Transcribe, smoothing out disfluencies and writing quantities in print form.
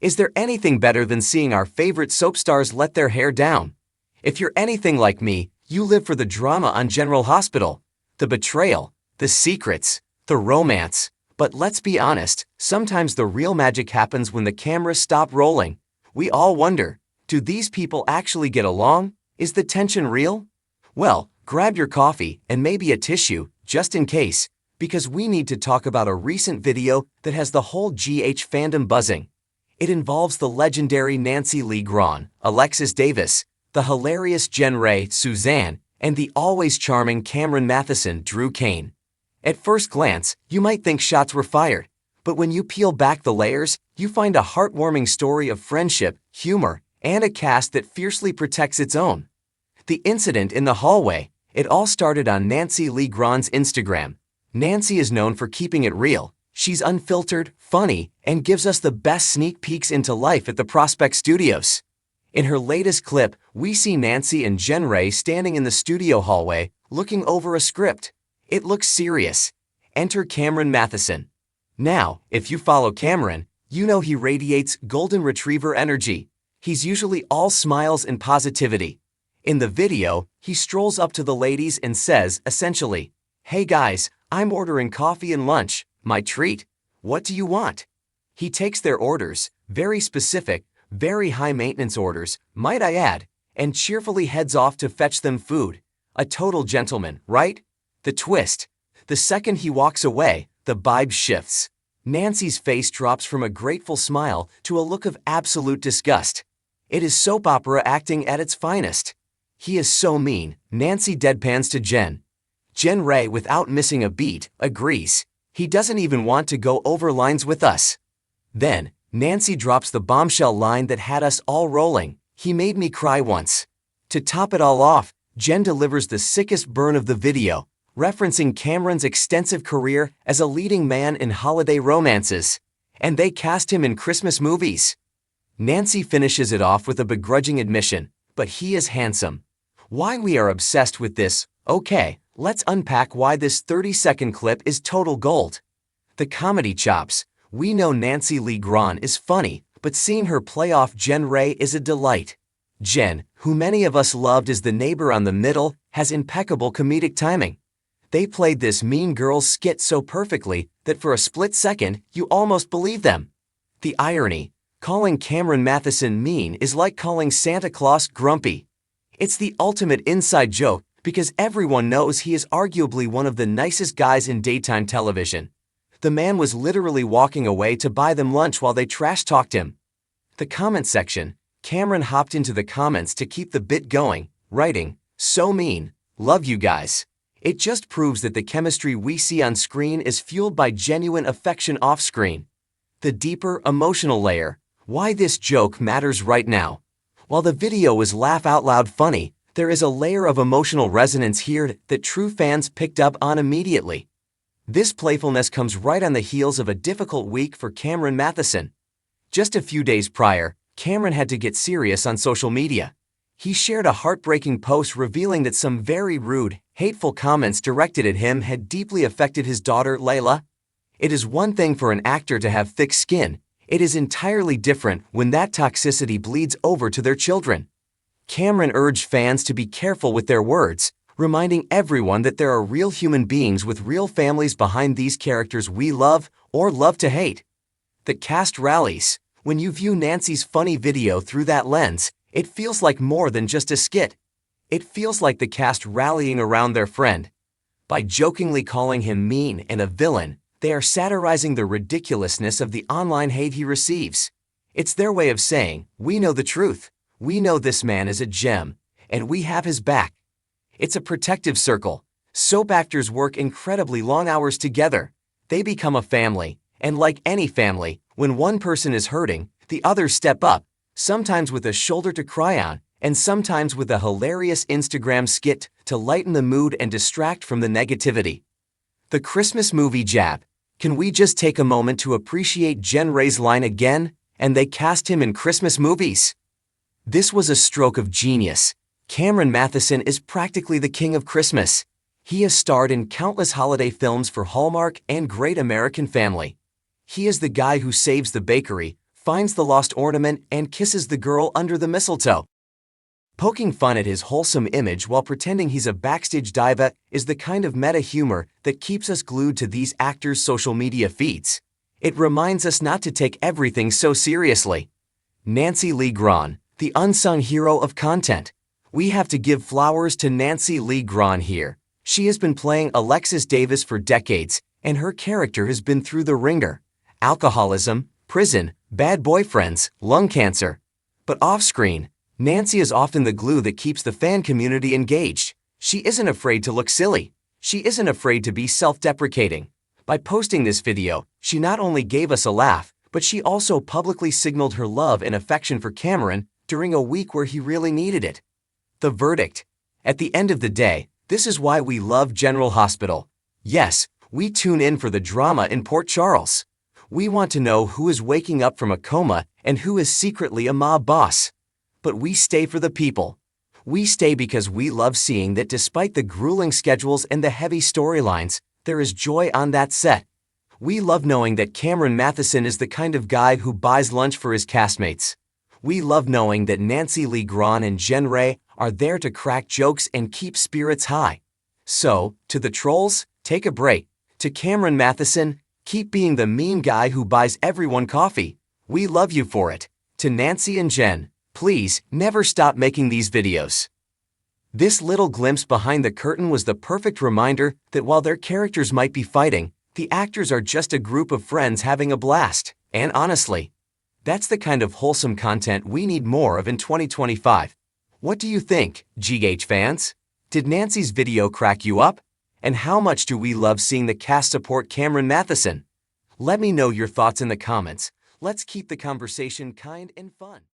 Is there anything better than seeing our favorite soap stars let their hair down? If you're anything like me, you live for the drama on General Hospital, the betrayal, the secrets, the romance. But let's be honest, sometimes the real magic happens when the cameras stop rolling. We all wonder, do these people actually get along? Is the tension real? Well, grab your coffee and maybe a tissue, just in case, because we need to talk about a recent video that has the whole GH fandom buzzing. It involves the legendary Nancy Lee Grahn, Alexis Davis, the hilarious Jen Ray, Suzanne, and the always charming Cameron Matheson, Drew Kane. At first glance, you might think shots were fired, but when you peel back the layers, you find a heartwarming story of friendship, humor, and a cast that fiercely protects its own. The incident in the hallway, it all started on Nancy Lee Grahn's Instagram. Nancy is known for keeping it real. She's unfiltered, funny, and gives us the best sneak peeks into life at the Prospect Studios. In her latest clip, we see Nancy and Jen Ray standing in the studio hallway, looking over a script. It looks serious. Enter Cameron Matheson. Now, if you follow Cameron, you know he radiates golden retriever energy. He's usually all smiles and positivity. In the video, he strolls up to the ladies and says, essentially, "Hey guys, I'm ordering coffee and lunch, my treat. What do you want?" He takes their orders, very specific, very high-maintenance orders, might I add, and cheerfully heads off to fetch them food. A total gentleman, right? The twist. The second he walks away, the vibe shifts. Nancy's face drops from a grateful smile to a look of absolute disgust. It is soap opera acting at its finest. "He is so mean," Nancy deadpans to Jen. Jen Ray, without missing a beat, agrees. "He doesn't even want to go over lines with us." Then, Nancy drops the bombshell line that had us all rolling. "He made me cry once." To top it all off, Jen delivers the sickest burn of the video, referencing Cameron's extensive career as a leading man in holiday romances. And they cast him in Christmas movies. Nancy finishes it off with a begrudging admission, "But he is handsome." Why we are obsessed with this? Okay, let's unpack why this 30-second clip is total gold. The comedy chops. We know Nancy Lee Grahn is funny, but seeing her play off Jen Ray is a delight. Jen, who many of us loved as the neighbor on the middle, has impeccable comedic timing. They played this Mean Girls skit so perfectly that for a split second, you almost believe them. The irony, calling Cameron Matheson mean is like calling Santa Claus grumpy. It's the ultimate inside joke because everyone knows he is arguably one of the nicest guys in daytime television. The man was literally walking away to buy them lunch while they trash-talked him. The comment section, Cameron hopped into the comments to keep the bit going, writing, "So mean, love you guys." It just proves that the chemistry we see on screen is fueled by genuine affection off-screen. The deeper, emotional layer, why this joke matters right now. While the video was laugh-out-loud funny, there is a layer of emotional resonance here that true fans picked up on immediately. This playfulness comes right on the heels of a difficult week for Cameron Matheson. Just a few days prior, Cameron had to get serious on social media. He shared a heartbreaking post revealing that some very rude, hateful comments directed at him had deeply affected his daughter, Layla. It is one thing for an actor to have thick skin. It is entirely different when that toxicity bleeds over to their children. Cameron urged fans to be careful with their words, reminding everyone that there are real human beings with real families behind these characters we love or love to hate. The cast rallies. When you view Nancy's funny video through that lens, it feels like more than just a skit. It feels like the cast rallying around their friend. By jokingly calling him mean and a villain, they are satirizing the ridiculousness of the online hate he receives. It's their way of saying, we know the truth. We know this man is a gem, and we have his back. It's a protective circle. Soap actors work incredibly long hours together. They become a family, and like any family, when one person is hurting, the others step up, sometimes with a shoulder to cry on, and sometimes with a hilarious Instagram skit to lighten the mood and distract from the negativity. The Christmas movie jab. Can we just take a moment to appreciate Jen Ray's line again? And they cast him in Christmas movies. This was a stroke of genius. Cameron Matheson is practically the king of Christmas. He has starred in countless holiday films for Hallmark and Great American Family. He is the guy who saves the bakery, finds the lost ornament, and kisses the girl under the mistletoe. Poking fun at his wholesome image while pretending he's a backstage diva is the kind of meta humor that keeps us glued to these actors' social media feeds. It reminds us not to take everything so seriously. Nancy Lee Grahn, the unsung hero of content. We have to give flowers to Nancy Lee Grahn here. She has been playing Alexis Davis for decades, and her character has been through the ringer. Alcoholism, prison, bad boyfriends, lung cancer. But off-screen, Nancy is often the glue that keeps the fan community engaged. She isn't afraid to look silly. She isn't afraid to be self-deprecating. By posting this video, she not only gave us a laugh, but she also publicly signaled her love and affection for Cameron during a week where he really needed it. The verdict. At the end of the day, this is why we love General Hospital. Yes, we tune in for the drama in Port Charles. We want to know who is waking up from a coma and who is secretly a mob boss. But we stay for the people. We stay because we love seeing that despite the grueling schedules and the heavy storylines, there is joy on that set. We love knowing that Cameron Matheson is the kind of guy who buys lunch for his castmates. We love knowing that Nancy Lee Grahn and Jen Ray are there to crack jokes and keep spirits high. So, to the trolls, take a break. To Cameron Matheson, keep being the mean guy who buys everyone coffee. We love you for it. To Nancy and Jen, please, never stop making these videos. This little glimpse behind the curtain was the perfect reminder that while their characters might be fighting, the actors are just a group of friends having a blast. And honestly, that's the kind of wholesome content we need more of in 2025. What do you think, GH fans? Did Nancy's video crack you up? And how much do we love seeing the cast support Cameron Matheson? Let me know your thoughts in the comments. Let's keep the conversation kind and fun.